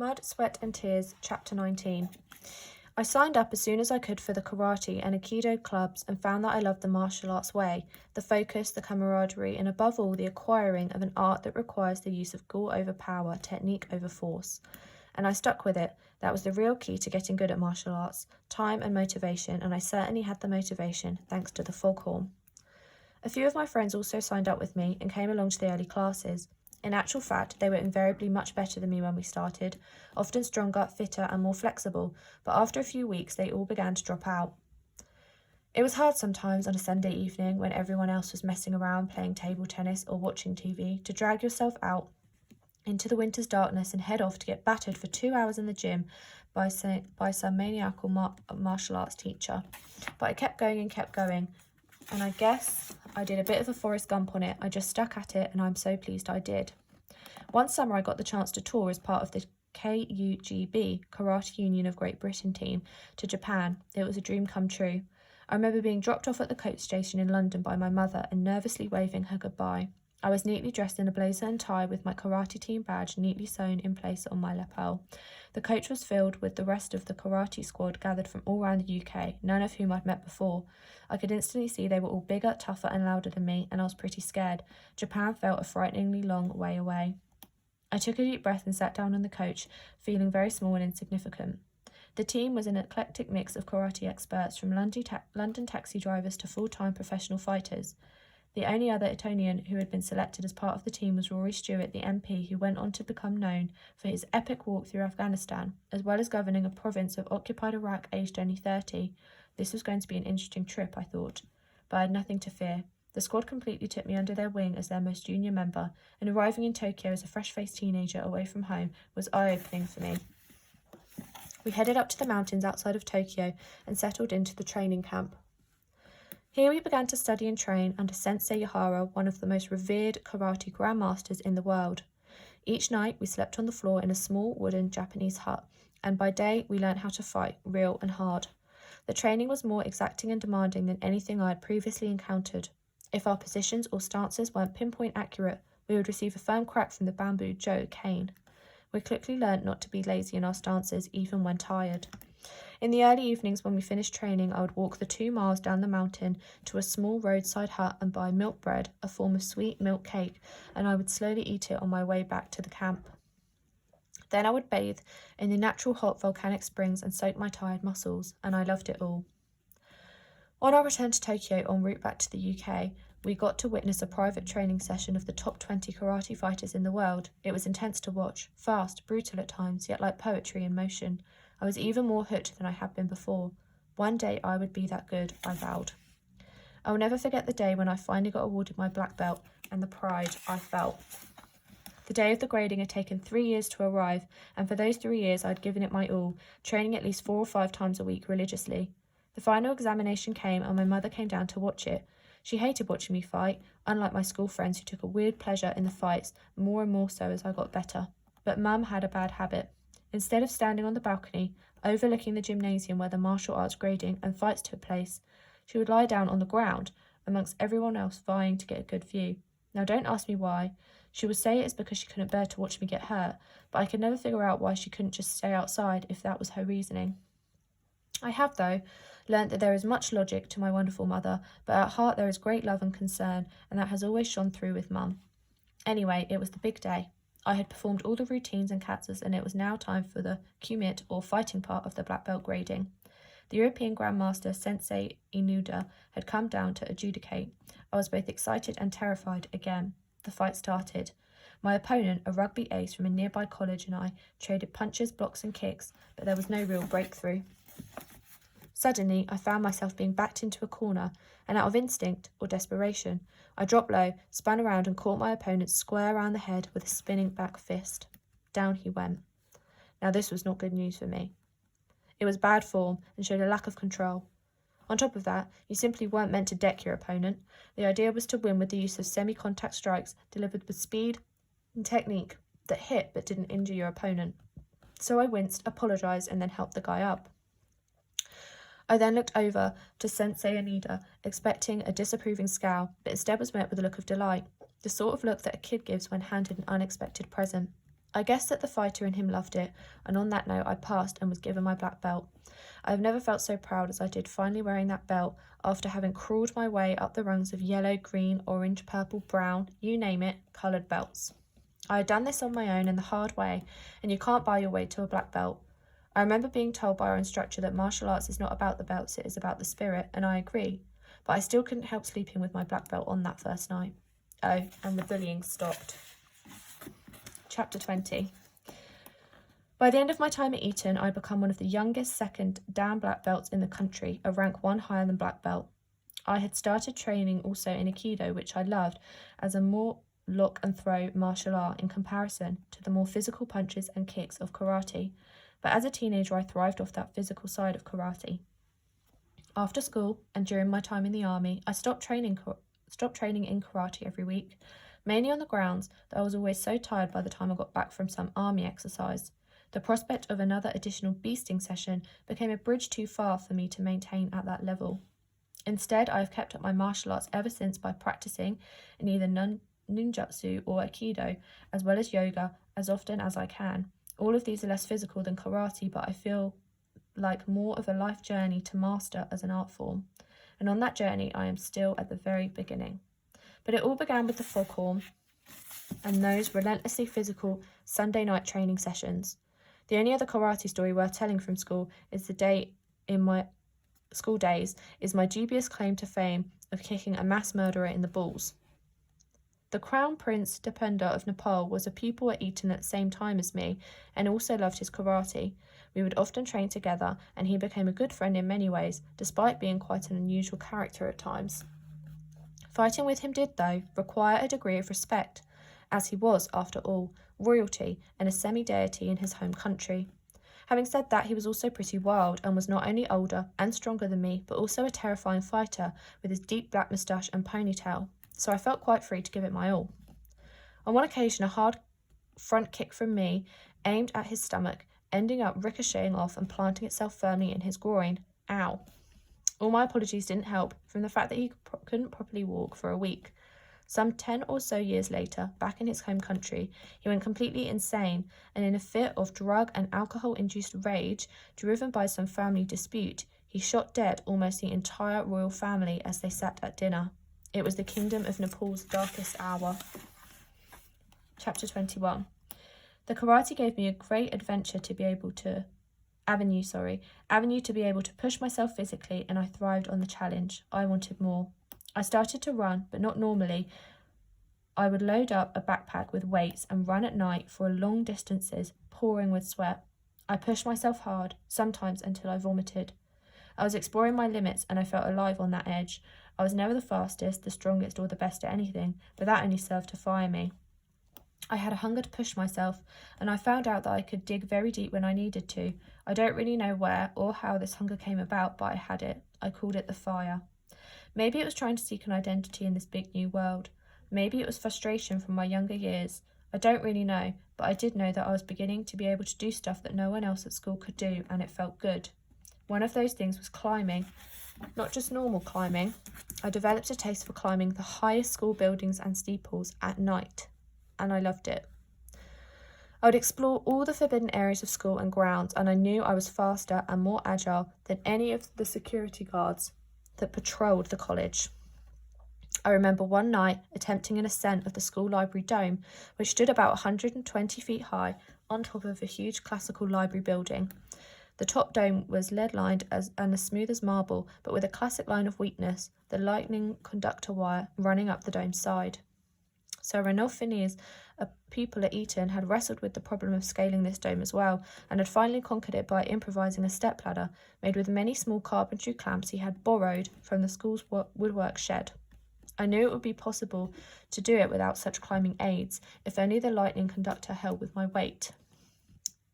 Mud, Sweat and Tears, Chapter 19. I signed up as soon as I could for the karate and aikido clubs and found that I loved the martial arts way, the focus, the camaraderie, and above all, the acquiring of an art that requires the use of gall over power, technique over force. And I stuck with it. That was the real key to getting good at martial arts, time and motivation, and I certainly had the motivation, thanks to the foghorn. A few of my friends also signed up with me and came along to the early classes. In actual fact, they were invariably much better than me when we started, often stronger, fitter, and more flexible, but after a few weeks they all began to drop out. It was hard sometimes on a Sunday evening when everyone else was messing around playing table tennis or watching TV to drag yourself out into the winter's darkness and head off to get battered for 2 hours in the gym by some maniacal martial arts teacher. But I kept going, and I guess I did a bit of a Forrest Gump on it. I just stuck at it, and I'm so pleased I did. One summer I got the chance to tour as part of the KUGB, Karate Union of Great Britain team, to Japan. It was a dream come true. I remember being dropped off at the coach station in London by my mother and nervously waving her goodbye. I was neatly dressed in a blazer and tie with my karate team badge neatly sewn in place on my lapel. The coach was filled with the rest of the karate squad gathered from all around the UK, none of whom I'd met before. I could instantly see they were all bigger, tougher and louder than me, and I was pretty scared. Japan felt a frighteningly long way away. I took a deep breath and sat down on the coach, feeling very small and insignificant. The team was an eclectic mix of karate experts, from London taxi drivers to full-time professional fighters. The only other Etonian who had been selected as part of the team was Rory Stewart, the MP who went on to become known for his epic walk through Afghanistan, as well as governing a province of occupied Iraq aged only 30. This was going to be an interesting trip, I thought, but I had nothing to fear. The squad completely took me under their wing as their most junior member, and arriving in Tokyo as a fresh-faced teenager away from home was eye-opening for me. We headed up to the mountains outside of Tokyo and settled into the training camp. Here we began to study and train under Sensei Yahara, one of the most revered karate grandmasters in the world. Each night we slept on the floor in a small wooden Japanese hut, and by day we learned how to fight, real and hard. The training was more exacting and demanding than anything I had previously encountered. If our positions or stances weren't pinpoint accurate, we would receive a firm crack from the bamboo Joe cane. We quickly learnt not to be lazy in our stances, even when tired. In the early evenings when we finished training, I would walk the 2 miles down the mountain to a small roadside hut and buy milk bread, a form of sweet milk cake, and I would slowly eat it on my way back to the camp. Then I would bathe in the natural hot volcanic springs and soak my tired muscles, and I loved it all. On our return to Tokyo en route back to the UK, we got to witness a private training session of the top 20 karate fighters in the world. It was intense to watch, fast, brutal at times, yet like poetry in motion. I was even more hooked than I had been before. One day I would be that good, I vowed. I will never forget the day when I finally got awarded my black belt and the pride I felt. The day of the grading had taken 3 years to arrive, and for those 3 years I had given it my all, training at least 4 or 5 times a week religiously. The final examination came and my mother came down to watch it. She hated watching me fight, unlike my school friends who took a weird pleasure in the fights, more and more so as I got better. But Mum had a bad habit. Instead of standing on the balcony, overlooking the gymnasium where the martial arts grading and fights took place, she would lie down on the ground, amongst everyone else vying to get a good view. Now don't ask me why. She would say it's because she couldn't bear to watch me get hurt, but I could never figure out why she couldn't just stay outside if that was her reasoning. I have, though, learnt that there is much logic to my wonderful mother, but at heart there is great love and concern, and that has always shone through with Mum. Anyway, it was the big day. I had performed all the routines and katas, and it was now time for the kumite, or fighting part of the black belt grading. The European Grandmaster Sensei Inuda had come down to adjudicate. I was both excited and terrified again. The fight started. My opponent, a rugby ace from a nearby college, and I traded punches, blocks and kicks, but there was no real breakthrough. Suddenly, I found myself being backed into a corner, and out of instinct, or desperation, I dropped low, spun around and caught my opponent square around the head with a spinning back fist. Down he went. Now this was not good news for me. It was bad form and showed a lack of control. On top of that, you simply weren't meant to deck your opponent. The idea was to win with the use of semi-contact strikes delivered with speed and technique that hit but didn't injure your opponent. So I winced, apologised, and then helped the guy up. I then looked over to Sensei Inuda, expecting a disapproving scowl, but instead was met with a look of delight, the sort of look that a kid gives when handed an unexpected present. I guessed that the fighter in him loved it, and on that note I passed and was given my black belt. I have never felt so proud as I did finally wearing that belt after having crawled my way up the rungs of yellow, green, orange, purple, brown, you name it, coloured belts. I had done this on my own in the hard way, and you can't buy your way to a black belt. I remember being told by our instructor that martial arts is not about the belts, it is about the spirit, and I agree, but I still couldn't help sleeping with my black belt on that first night. Oh, and the bullying stopped. Chapter 20. By the end of my time at Eton, I had become one of the youngest second Dan black belts in the country, a rank one higher than black belt. I had started training also in Aikido, which I loved, as a more lock and throw martial art in comparison to the more physical punches and kicks of karate. But as a teenager, I thrived off that physical side of karate. After school and during my time in the army, I stopped training in karate every week, mainly on the grounds that I was always so tired by the time I got back from some army exercise. The prospect of another additional beasting session became a bridge too far for me to maintain at that level. Instead, I have kept up my martial arts ever since by practicing in either ninjutsu or aikido, as well as yoga, as often as I can. All of these are less physical than karate, but I feel like more of a life journey to master as an art form. And on that journey, I am still at the very beginning. But it all began with the foghorn and those relentlessly physical Sunday night training sessions. The only other karate story worth telling from school is the day in my school days is my dubious claim to fame of kicking a mass murderer in the balls. The Crown Prince Dipenda of Nepal was a pupil at Eton at the same time as me and also loved his karate. We would often train together and he became a good friend in many ways, despite being quite an unusual character at times. Fighting with him did, though, require a degree of respect, as he was, after all, royalty and a semi-deity in his home country. Having said that, he was also pretty wild and was not only older and stronger than me, but also a terrifying fighter with his deep black moustache and ponytail, so I felt quite free to give it my all. On one occasion, a hard front kick from me aimed at his stomach, ending up ricocheting off and planting itself firmly in his groin. Ow. All my apologies didn't help, from the fact that he couldn't properly walk for a week. Some 10 or so years later, back in his home country, he went completely insane, and in a fit of drug and alcohol-induced rage, driven by some family dispute, he shot dead almost the entire royal family as they sat at dinner. It was the Kingdom of Nepal's darkest hour. Chapter 21. The karate gave me a great avenue to be able to push myself physically, and I thrived on the challenge. I wanted more. I started to run, but not normally. I would load up a backpack with weights and run at night for long distances, pouring with sweat. I pushed myself hard, sometimes until I vomited. I was exploring my limits and I felt alive on that edge. I was never the fastest, the strongest, or the best at anything, but that only served to fire me. I had a hunger to push myself, and I found out that I could dig very deep when I needed to. I don't really know where or how this hunger came about, but I had it. I called it the fire. Maybe it was trying to seek an identity in this big new world. Maybe it was frustration from my younger years. I don't really know, but I did know that I was beginning to be able to do stuff that no one else at school could do, and it felt good. One of those things was climbing. Not just normal climbing. I developed a taste for climbing the highest school buildings and steeples at night, and I loved it. I would explore all the forbidden areas of school and grounds, and I knew I was faster and more agile than any of the security guards that patrolled the college. I remember one night attempting an ascent of the school library dome, which stood about 120 feet high on top of a huge classical library building. The top dome was lead-lined and as smooth as marble, but with a classic line of weakness, the lightning conductor wire running up the dome's side. So Ranulph Phineas, a pupil at Eton, had wrestled with the problem of scaling this dome as well, and had finally conquered it by improvising a stepladder made with many small carpentry clamps he had borrowed from the school's woodwork shed. I knew it would be possible to do it without such climbing aids, if only the lightning conductor held with my weight.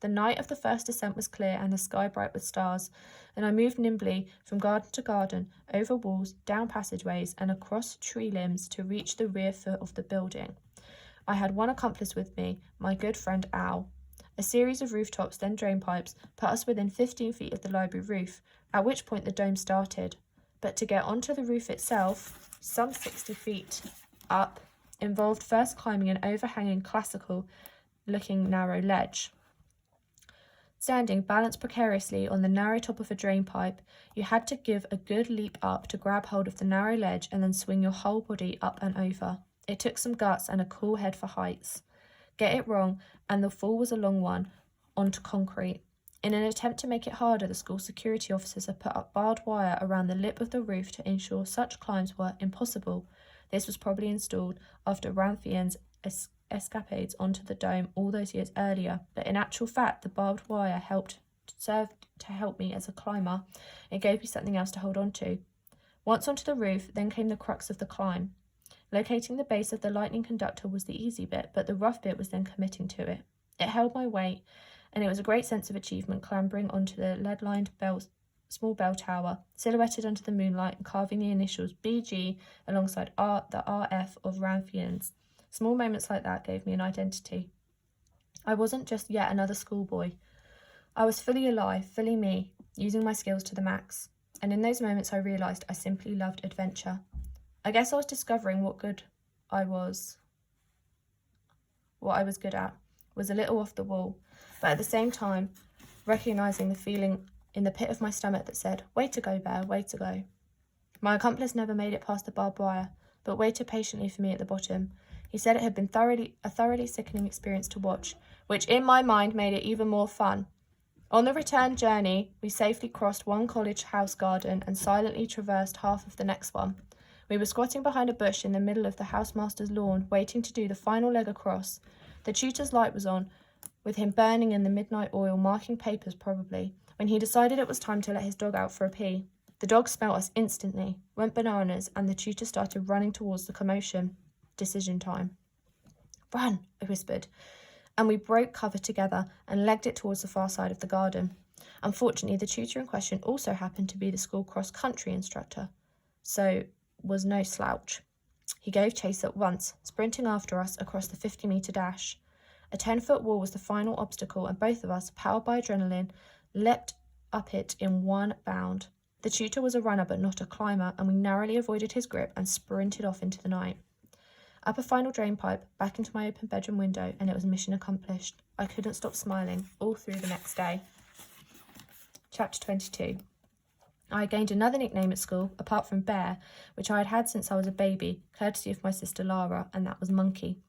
The night of the first ascent was clear and the sky bright with stars, and I moved nimbly from garden to garden, over walls, down passageways, and across tree limbs to reach the rear foot of the building. I had one accomplice with me, my good friend Al. A series of rooftops, then drainpipes, put us within 15 feet of the library roof, at which point the dome started. But to get onto the roof itself, some 60 feet up, involved first climbing an overhanging classical looking narrow ledge. Standing balanced precariously on the narrow top of a drain pipe, you had to give a good leap up to grab hold of the narrow ledge and then swing your whole body up and over. It took some guts and a cool head for heights. Get it wrong, and the fall was a long one, onto concrete. In an attempt to make it harder, the school security officers had put up barbed wire around the lip of the roof to ensure such climbs were impossible. This was probably installed after Ramthian's escapades onto the dome all those years earlier, but in actual fact the barbed wire served to help me as a climber. It gave me something else to hold on to. Once onto the roof, then came the crux of the climb. Locating the base of the lightning conductor was the easy bit, but the rough bit was then committing to it. It held my weight, and it was a great sense of achievement clambering onto the lead-lined small bell tower, silhouetted under the moonlight and carving the initials BG alongside the RF of Ramthians. Small moments like that gave me an identity. I wasn't just yet another schoolboy. I was fully alive, fully me, using my skills to the max. And in those moments I realised I simply loved adventure. I guess I was discovering what I was good at, was a little off the wall, but at the same time, recognising the feeling in the pit of my stomach that said, "Way to go, Bear, way to go." My accomplice never made it past the barbed wire, but waited patiently for me at the bottom. He said it had been a thoroughly sickening experience to watch, which in my mind made it even more fun. On the return journey, we safely crossed one college house garden and silently traversed half of the next one. We were squatting behind a bush in the middle of the housemaster's lawn, waiting to do the final leg across. The tutor's light was on, with him burning in the midnight oil, marking papers probably, when he decided it was time to let his dog out for a pee. The dog smelt us instantly, went bananas, and the tutor started running towards the commotion. Decision time. "Run," I whispered, and we broke cover together and legged it towards the far side of the garden. Unfortunately, the tutor in question also happened to be the school cross-country instructor, so was no slouch. He gave chase at once, sprinting after us across the 50-metre dash. A 10-foot wall was the final obstacle, and both of us, powered by adrenaline, leapt up it in one bound. The tutor was a runner but not a climber, and we narrowly avoided his grip and sprinted off into the night. Up a final drain pipe, back into my open bedroom window, and it was mission accomplished. I couldn't stop smiling all through the next day. Chapter 22. I gained another nickname at school, apart from Bear, which I had had since I was a baby, courtesy of my sister Lara, and that was Monkey.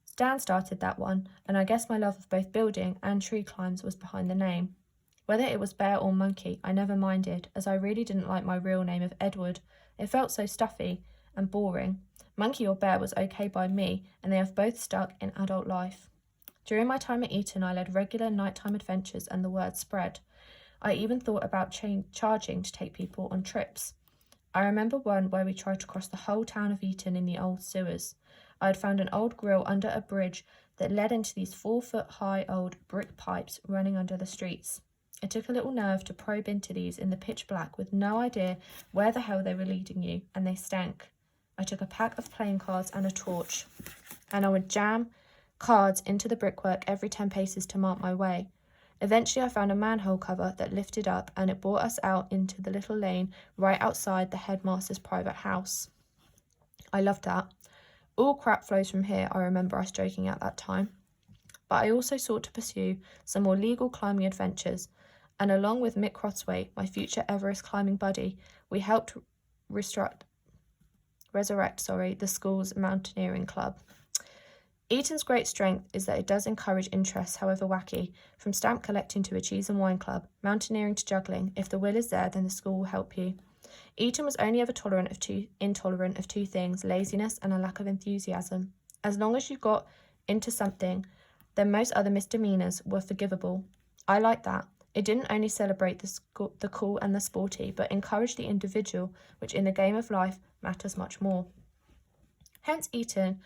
Stan started that one, and I guess my love of both building and tree climbs was behind the name. Whether it was Bear or Monkey, I never minded, as I really didn't like my real name of Edward. It felt so stuffy and boring. Monkey or Bear was okay by me, and they have both stuck in adult life. During my time at Eton, I led regular nighttime adventures, and the word spread. I even thought about charging to take people on trips. I remember one where we tried to cross the whole town of Eton in the old sewers. I had found an old grill under a bridge that led into these 4-foot-high old brick pipes running under the streets. It took a little nerve to probe into these in the pitch black with no idea where the hell they were leading you, and they stank. I took a pack of playing cards and a torch, and I would jam cards into the brickwork every 10 paces to mark my way. Eventually I found a manhole cover that lifted up, and it brought us out into the little lane right outside the headmaster's private house. I loved that. All crap flows from here, I remember us joking at that time. But I also sought to pursue some more legal climbing adventures, and along with Mick Crossway, my future Everest climbing buddy, we helped resurrect the school's mountaineering club. Eton's great strength is that it does encourage interests, however wacky, from stamp collecting to a cheese and wine club, mountaineering to juggling. If the will is there, then the school will help you. Eton was only ever intolerant of two things, laziness and a lack of enthusiasm. As long as you got into something, then most other misdemeanours were forgivable. I liked that. It didn't only celebrate the cool and the sporty, but encouraged the individual, which in the game of life matters much more. Hence Eton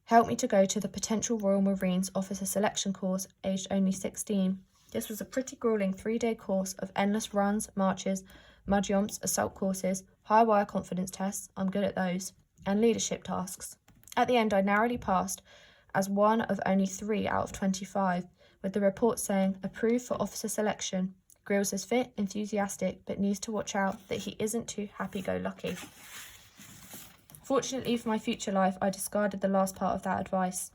helped me to go to the potential Royal Marines officer selection course, aged only 16. This was a pretty gruelling 3-day course of endless runs, marches, mud jumps, assault courses, high wire confidence tests, I'm good at those, and leadership tasks. At the end I narrowly passed as one of only 3 out of 25, with the report saying, approved for officer selection. Grills is fit, enthusiastic, but needs to watch out that he isn't too happy-go-lucky. Fortunately for my future life, I discarded the last part of that advice.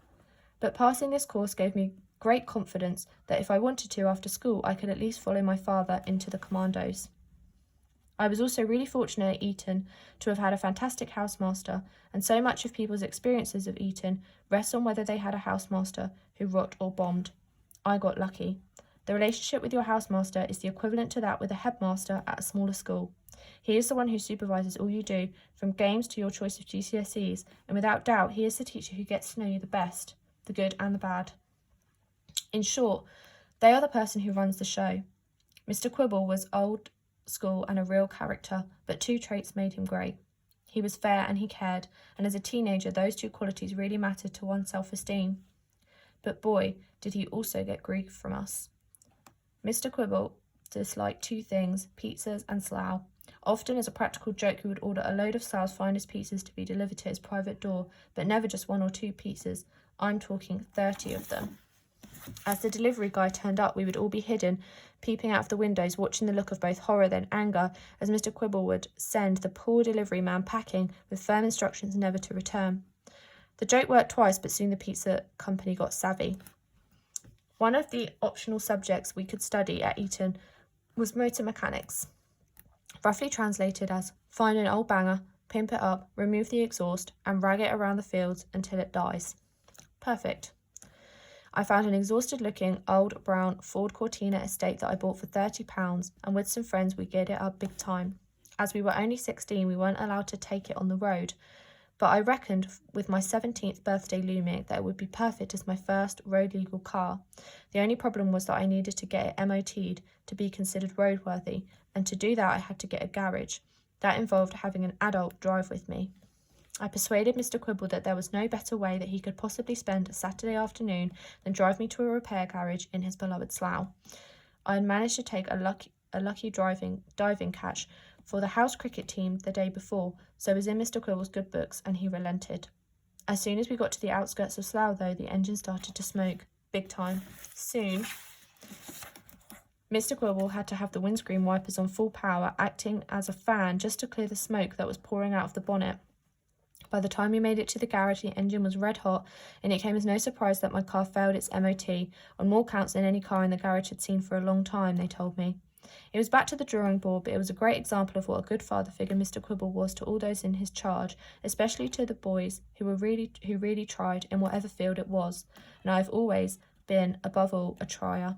But passing this course gave me great confidence that if I wanted to after school, I could at least follow my father into the commandos. I was also really fortunate at Eton to have had a fantastic housemaster, and so much of people's experiences of Eton rests on whether they had a housemaster who rot or bombed. I got lucky. The relationship with your housemaster is the equivalent to that with a headmaster at a smaller school. He is the one who supervises all you do, from games to your choice of GCSEs, and without doubt he is the teacher who gets to know you the best, the good and the bad. In short, they are the person who runs the show. Mr. Quibble was old school and a real character, but two traits made him great. He was fair and he cared, and as a teenager those two qualities really mattered to one's self-esteem. But boy, did he also get grief from us. Mr. Quibble disliked two things, pizzas and slough. Often as a practical joke he would order a load of Slough's finest pizzas to be delivered to his private door, but never just 1 or 2 pizzas. I'm talking 30 of them. As the delivery guy turned up, we would all be hidden, peeping out of the windows, watching the look of both horror then anger as Mr. Quibble would send the poor delivery man packing with firm instructions never to return. The joke worked twice, but soon the pizza company got savvy. One of the optional subjects we could study at Eton was motor mechanics, roughly translated as find an old banger, pimp it up, remove the exhaust, and rag it around the fields until it dies. Perfect. I found an exhausted-looking, old, brown Ford Cortina estate that I bought for £30, and with some friends we geared it up big time. As we were only 16, we weren't allowed to take it on the road, but I reckoned with my 17th birthday looming that it would be perfect as my first road-legal car. The only problem was that I needed to get it MOT'd to be considered roadworthy, and to do that I had to get a garage. That involved having an adult drive with me. I persuaded Mr. Quibble that there was no better way that he could possibly spend a Saturday afternoon than drive me to a repair garage in his beloved Slough. I had managed to take a lucky diving catch for the house cricket team the day before, so was in Mr. Quibble's good books, and he relented. As soon as we got to the outskirts of Slough, though, the engine started to smoke, big time. Soon, Mr. Quibble had to have the windscreen wipers on full power, acting as a fan just to clear the smoke that was pouring out of the bonnet. By the time we made it to the garage, the engine was red hot, and it came as no surprise that my car failed its MOT, on more counts than any car in the garage had seen for a long time, they told me. It was back to the drawing board, but it was a great example of what a good father figure Mr. Quibble was to all those in his charge, especially to the boys who really tried in whatever field it was, and I have always been, above all, a trier.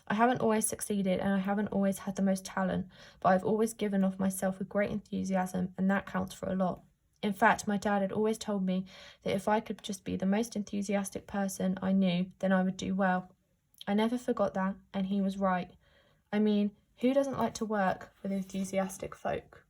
I haven't always succeeded, and I haven't always had the most talent, but I've always given of myself with great enthusiasm, and that counts for a lot. In fact, my dad had always told me that if I could just be the most enthusiastic person I knew, then I would do well. I never forgot that, and he was right. I mean, who doesn't like to work with enthusiastic folk?